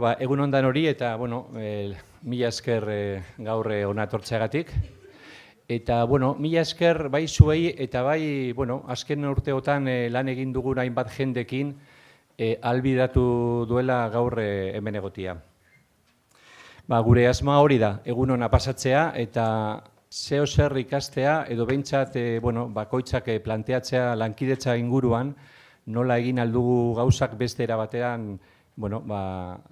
Egun ondan hori eta, mila esker gaur hona etortzeagatik. Eta, mila esker bai zuei eta bai, azken urteotan lan egin dugun hainbat jendekin ahalbideratu duela gaur hemen egotia. Gure asmoa hori da, egun hona pasatzea eta zeo zer ikastea edo behintzat bakoitzak planteatzea lankidetza inguruan nola egin aldugu gauzak beste era batean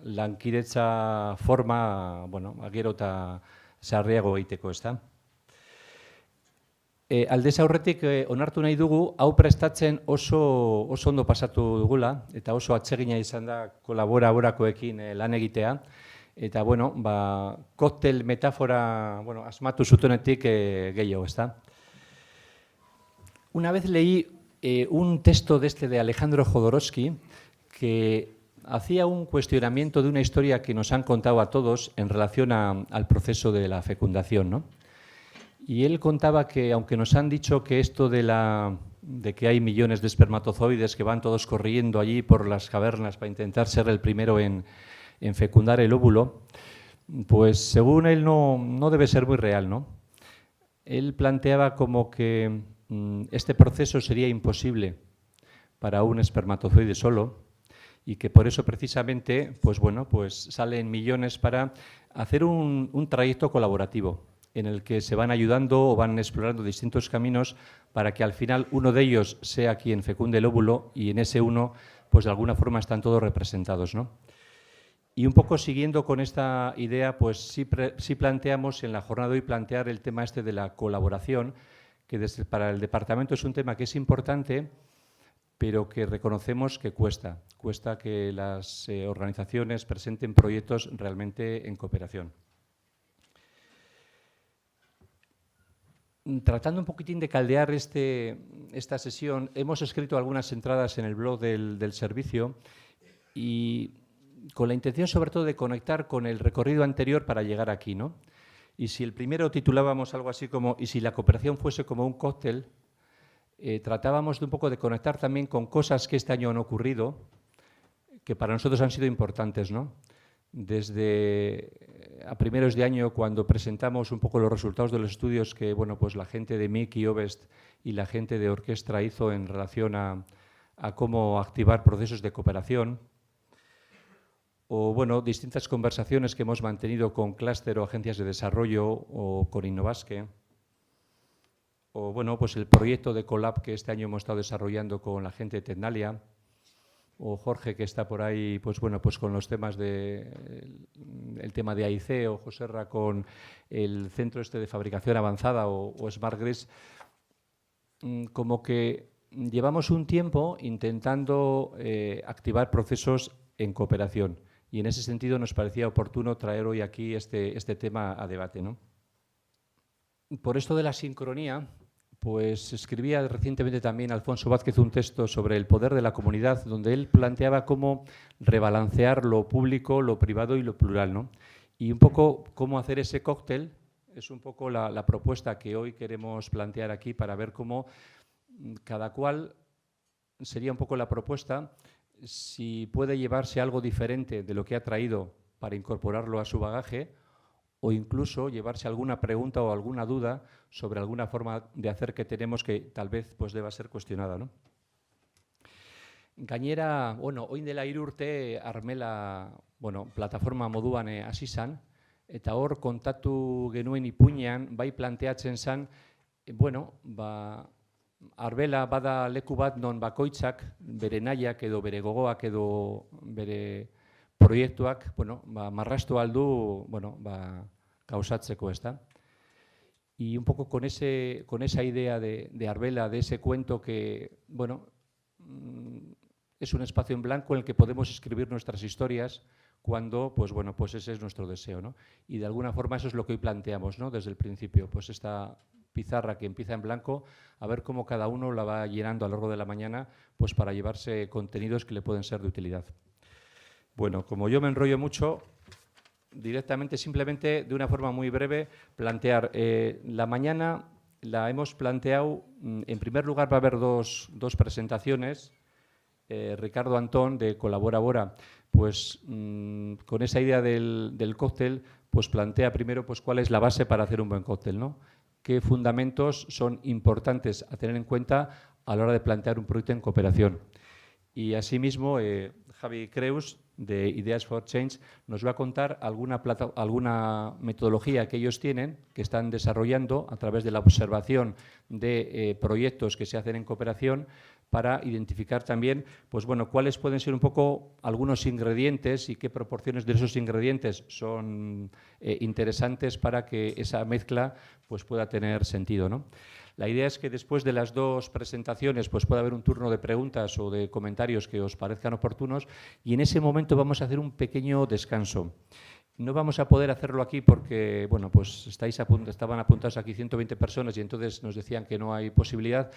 lankidetza forma gero eta sarriago egiteko, ezta? Aldez aurretik onartu nahi dugu, hau prestatzen oso ondo pasatu dugula eta oso atsegina izan da kolaborakoekin lan egitea. Eta, koktel metafora asmatu zutenetik gehiago, ezta? Una vez leí un texto de Alejandro Jodorowsky que hacía un cuestionamiento de una historia que nos han contado a todos en relación al proceso de la fecundación, ¿no? Y él contaba que, aunque nos han dicho que esto de que hay millones de espermatozoides que van todos corriendo allí por las cavernas para intentar ser el primero en fecundar el óvulo, pues según él no debe ser muy real, ¿no? Él planteaba como que este proceso sería imposible para un espermatozoide solo y que por eso precisamente salen millones para hacer un trayecto colaborativo en el que se van ayudando o van explorando distintos caminos para que al final uno de ellos sea quien fecunde el óvulo y en ese uno, pues de alguna forma están todos representados, ¿no? Y un poco siguiendo con esta idea, pues sí planteamos en la jornada de hoy plantear el tema de la colaboración, que para el departamento es un tema que es importante, pero que reconocemos que cuesta que las organizaciones presenten proyectos realmente en cooperación. Tratando un poquitín de caldear esta sesión, hemos escrito algunas entradas en el blog del servicio y con la intención sobre todo de conectar con el recorrido anterior para llegar aquí, ¿no? Y si el primero titulábamos algo así como «Y si la cooperación fuese como un cóctel?», tratábamos de un poco de conectar también con cosas que este año han ocurrido, que para nosotros han sido importantes, ¿no? Desde a primeros de año, cuando presentamos un poco los resultados de los estudios que la gente de MIC y OVEST y la gente de Orquestra hizo en relación a cómo activar procesos de cooperación, o distintas conversaciones que hemos mantenido con clúster o agencias de desarrollo o con Innovasque, o el proyecto de Colab que este año hemos estado desarrollando con la gente de Tecnalia, o Jorge que está por ahí con los temas el tema de AIC, o Joserra con el centro de fabricación avanzada o Smart Grids, como que llevamos un tiempo intentando activar procesos en cooperación. Y en ese sentido nos parecía oportuno traer hoy aquí este tema a debate, ¿no? Por esto de la sincronía, pues escribía recientemente también Alfonso Vázquez un texto sobre el poder de la comunidad, donde él planteaba cómo rebalancear lo público, lo privado y lo plural, ¿no? Y un poco cómo hacer ese cóctel es un poco la propuesta que hoy queremos plantear aquí para ver cómo cada cual sería un poco la propuesta, si puede llevarse algo diferente de lo que ha traído para incorporarlo a su bagaje o incluso llevarse alguna pregunta o alguna duda sobre alguna forma de hacer que tenemos que tal vez deba ser cuestionada, ¿no? Gainera, orain dela 3 urte Armela, plataforma moduan hasi zen, eta hor kontatu genuen ipuinean, bai planteatzen zen, Arbela bada leku bat non bakoitzak bere nahiak edo bere gogoak edo bere proiektuak marrastu aldu gauzatzeko, ezta? Y un poco con esa idea de Arbela, de ese cuento que es un espacio en blanco en el que podemos escribir nuestras historias cuando ese es nuestro deseo, ¿no? Y de alguna forma eso es lo que hoy planteamos, ¿no? Desde el principio, esta pizarra que empieza en blanco, a ver cómo cada uno la va llenando a lo largo de la mañana para llevarse contenidos que le pueden ser de utilidad. Como yo me enrollo mucho, directamente, simplemente, de una forma muy breve, plantear. La mañana la hemos planteado, en primer lugar va a haber dos presentaciones. Ricardo Antón, de Colaborabora, pues con esa idea del cóctel, pues plantea primero pues, cuál es la base para hacer un buen cóctel, ¿no? Qué fundamentos son importantes a tener en cuenta a la hora de plantear un proyecto en cooperación. Y asimismo, Javi Creus, de Ideas for Change, nos va a contar alguna metodología que ellos tienen, que están desarrollando a través de la observación de proyectos que se hacen en cooperación, para identificar también, pues bueno, cuáles pueden ser un poco algunos ingredientes y qué proporciones de esos ingredientes son interesantes para que esa mezcla pues pueda tener sentido, ¿no? La idea es que después de las dos presentaciones pues pueda haber un turno de preguntas o de comentarios que os parezcan oportunos, y en ese momento vamos a hacer un pequeño descanso. No vamos a poder hacerlo aquí porque, bueno, pues estaban apuntados aquí 120 personas y entonces nos decían que no hay posibilidad.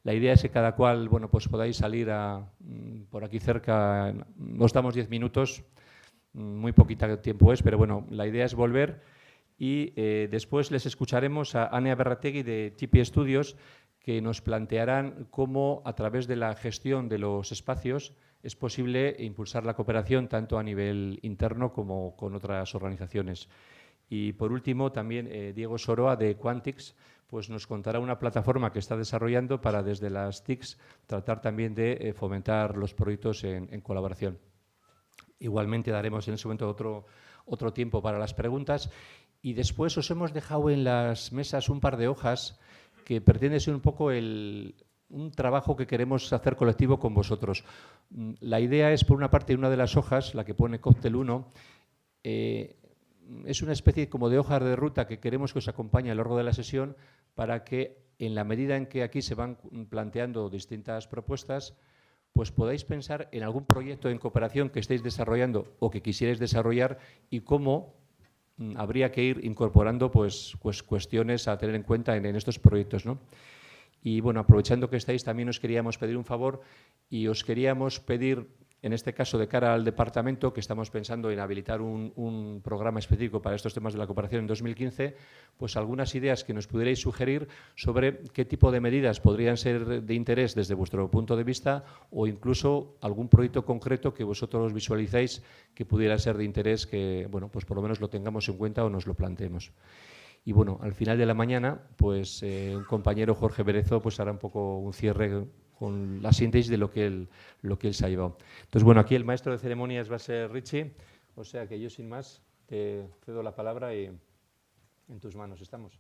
La idea es que cada cual, bueno, pues podáis salir por aquí cerca, nos damos 10 minutos, muy poquito tiempo es, pero bueno, la idea es volver y después les escucharemos a Ania Berrategui de Tipi Studios, que nos plantearán cómo a través de la gestión de los espacios es posible impulsar la cooperación tanto a nivel interno como con otras organizaciones. Y por último, también Diego Soroa de Quantix pues nos contará una plataforma que está desarrollando para desde las TICs tratar también de fomentar los proyectos en colaboración. Igualmente daremos en ese momento otro tiempo para las preguntas y después os hemos dejado en las mesas un par de hojas que pretende ser un poco un trabajo que queremos hacer colectivo con vosotros. La idea es, por una parte, una de las hojas, la que pone Cóctel 1, es una especie como de hoja de ruta que queremos que os acompañe a lo largo de la sesión para que, en la medida en que aquí se van planteando distintas propuestas, pues podáis pensar en algún proyecto en cooperación que estéis desarrollando o que quisierais desarrollar y cómo habría que ir incorporando pues cuestiones a tener en cuenta en estos proyectos, ¿no? Y bueno, aprovechando que estáis, también os queríamos pedir un favor y os queríamos pedir, en este caso de cara al departamento, que estamos pensando en habilitar un programa específico para estos temas de la cooperación en 2015, pues algunas ideas que nos pudierais sugerir sobre qué tipo de medidas podrían ser de interés desde vuestro punto de vista o incluso algún proyecto concreto que vosotros visualizáis que pudiera ser de interés, que bueno, pues por lo menos lo tengamos en cuenta o nos lo planteemos. Y bueno, al final de la mañana, pues un compañero, Jorge Berezo, pues hará un poco un cierre con la síntesis de lo que él se ha llevado. Entonces, bueno, aquí el maestro de ceremonias va a ser Richie, o sea que yo sin más te cedo la palabra y en tus manos estamos.